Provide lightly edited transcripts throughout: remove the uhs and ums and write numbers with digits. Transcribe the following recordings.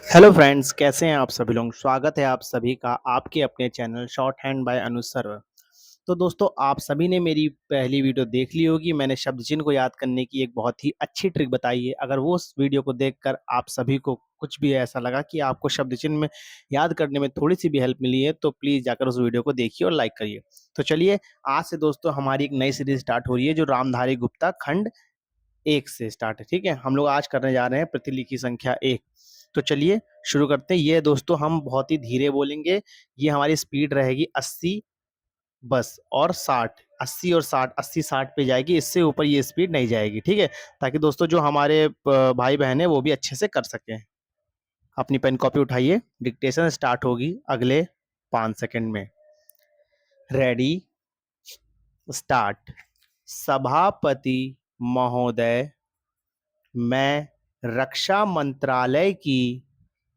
Hello friends, कैसे हैं आप सभी लोग। स्वागत है आप सभी का आपके अपने चैनल शॉर्ट हैंड बाय अनुज सर। तो दोस्तों, आप सभी ने मेरी पहली वीडियो देख ली होगी। मैंने शब्द चिन्ह को याद करने की एक बहुत ही अच्छी ट्रिक बताई है। अगर वो उस वीडियो को देखकर आप सभी को कुछ भी ऐसा लगा कि आपको शब्द चिन्ह में याद करने में थोड़ी सी भी हेल्प मिली है, तो प्लीज़ जाकर उस वीडियो को देखिए और लाइक करिए। तो चलिए, आज से दोस्तों हमारी एक नई सीरीज स्टार्ट हो रही है, जो रामधारी गुप्ता खंड 1 से स्टार्ट है। ठीक है, हम लोग आज करने जा रहे हैं प्रतिलिपि संख्या 1। तो चलिए शुरू करते हैं। ये दोस्तों हम बहुत ही धीरे बोलेंगे। ये हमारी स्पीड रहेगी 80 बस, और 60, 80 और 60, 80-60 पे जाएगी। इससे ऊपर ये स्पीड नहीं जाएगी। ठीक है, ताकि दोस्तों जो हमारे भाई बहन है वो भी अच्छे से कर सकें। अपनी पेन कॉपी उठाइए, डिक्टेशन स्टार्ट होगी अगले 5 सेकंड में। Ready, start. सभापति महोदय, मैं रक्षा मंत्रालय की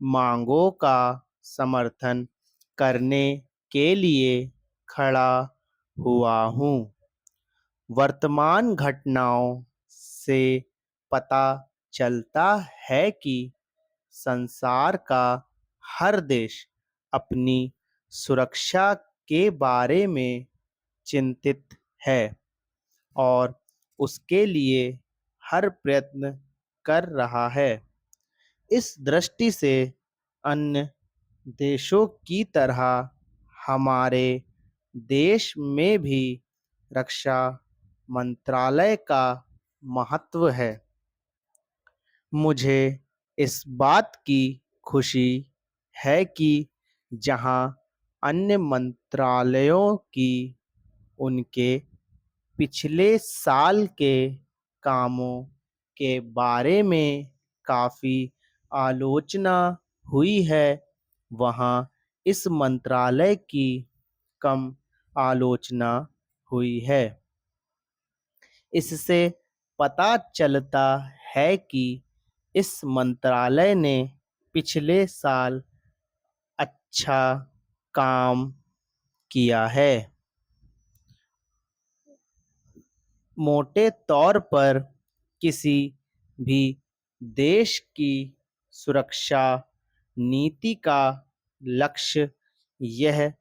मांगों का समर्थन करने के लिए खड़ा हुआ हूँ। वर्तमान घटनाओं से पता चलता है कि संसार का हर देश अपनी सुरक्षा के बारे में चिंतित है और उसके लिए हर प्रयत्न कर रहा है। इस दृष्टि से अन्य देशों की तरह हमारे देश में भी रक्षा मंत्रालय का महत्व है। मुझे इस बात की खुशी है कि जहां अन्य मंत्रालयों की उनके पिछले साल के कामों के बारे में काफ़ी आलोचना हुई है, वहाँ इस मंत्रालय की कम आलोचना हुई है। इससे पता चलता है कि इस मंत्रालय ने पिछले साल अच्छा काम किया है। मोटे तौर पर किसी भी देश की सुरक्षा नीति का लक्ष्य यह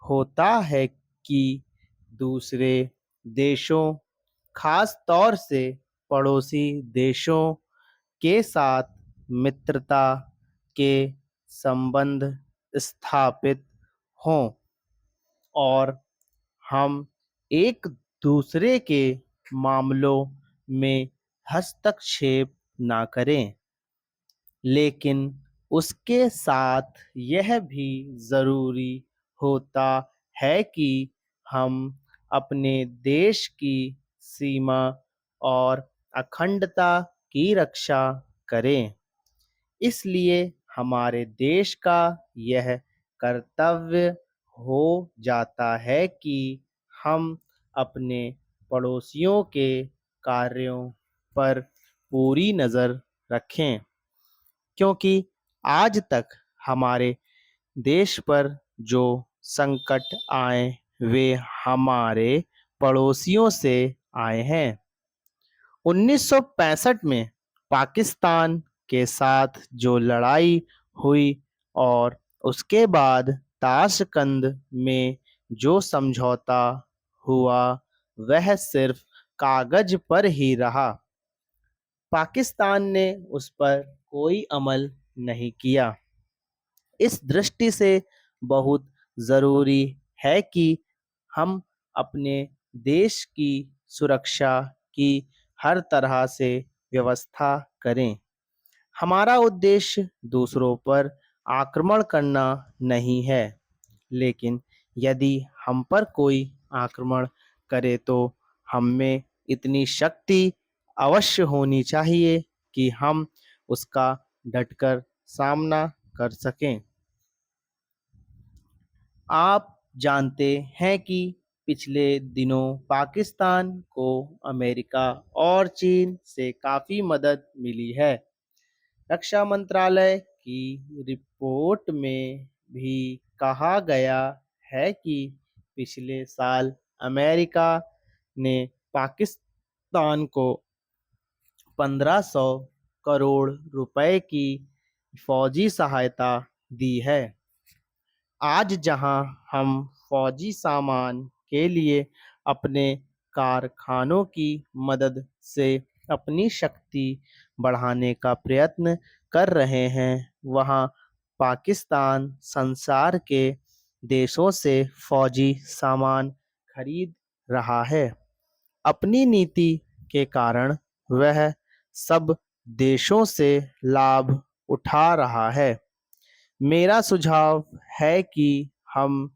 होता है कि दूसरे देशों, खास तौर से पड़ोसी देशों के साथ मित्रता के संबंध स्थापित हों और हम एक दूसरे के मामलों में हस्तक्षेप ना करें। लेकिन उसके साथ यह भी ज़रूरी होता है कि हम अपने देश की सीमा और अखंडता की रक्षा करें। इसलिए हमारे देश का यह कर्तव्य हो जाता है कि हम अपने पड़ोसियों के कार्यों पर पूरी नज़र रखें, क्योंकि आज तक हमारे देश पर जो संकट आए वे हमारे पड़ोसियों से आए हैं। 1965 में पाकिस्तान के साथ जो लड़ाई हुई और उसके बाद ताशकंद में जो समझौता हुआ, वह सिर्फ कागज पर ही रहा। पाकिस्तान ने उस पर कोई अमल नहीं किया। इस दृष्टि से बहुत ज़रूरी है कि हम अपने देश की सुरक्षा की हर तरह से व्यवस्था करें। हमारा उद्देश्य दूसरों पर आक्रमण करना नहीं है, लेकिन यदि हम पर कोई आक्रमण करे तो हम में इतनी शक्ति अवश्य होनी चाहिए कि हम उसका डटकर सामना कर सकें। आप जानते हैं कि पिछले दिनों पाकिस्तान को अमेरिका और चीन से काफ़ी मदद मिली है। रक्षा मंत्रालय की रिपोर्ट में भी कहा गया है कि पिछले साल अमेरिका ने पाकिस्तान को 1500 करोड़ रुपए की फौजी सहायता दी है। आज जहां हम फौजी सामान के लिए अपने कारखानों की मदद से अपनी शक्ति बढ़ाने का प्रयत्न कर रहे हैं, वहां पाकिस्तान संसार के देशों से फौजी सामान खरीद रहा है। अपनी नीति के कारण वह सब देशों से लाभ उठा रहा है। मेरा सुझाव है कि हम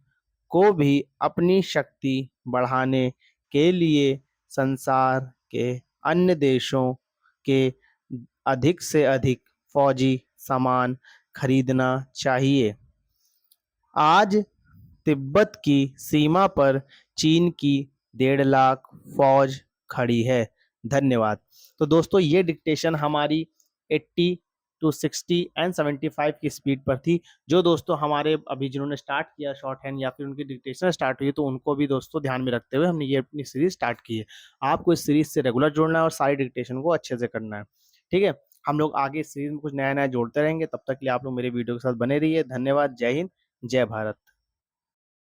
को भी अपनी शक्ति बढ़ाने के लिए संसार के अन्य देशों के अधिक से अधिक फौजी सामान खरीदना चाहिए। आज तिब्बत की सीमा पर चीन की 1.5 लाख फौज खड़ी है। धन्यवाद। तो दोस्तों ये डिक्टेशन हमारी 80 टू 60 एंड 75 की स्पीड पर थी। जो दोस्तों हमारे अभी जिन्होंने स्टार्ट किया शॉर्ट हैंड या फिर उनकी डिक्टेशन स्टार्ट हुई, तो उनको भी दोस्तों ध्यान में रखते हुए हमने ये अपनी सीरीज स्टार्ट की है। आपको इस सीरीज से रेगुलर जुड़ना है और सारी डिक्टेशन को अच्छे से करना है। ठीक है, हम लोग आगे इस सीरीज में कुछ नया नया जोड़ते रहेंगे। तब तक के लिए आप लोग मेरे वीडियो के साथ बने रहिए। धन्यवाद। जय हिंद, जय भारत।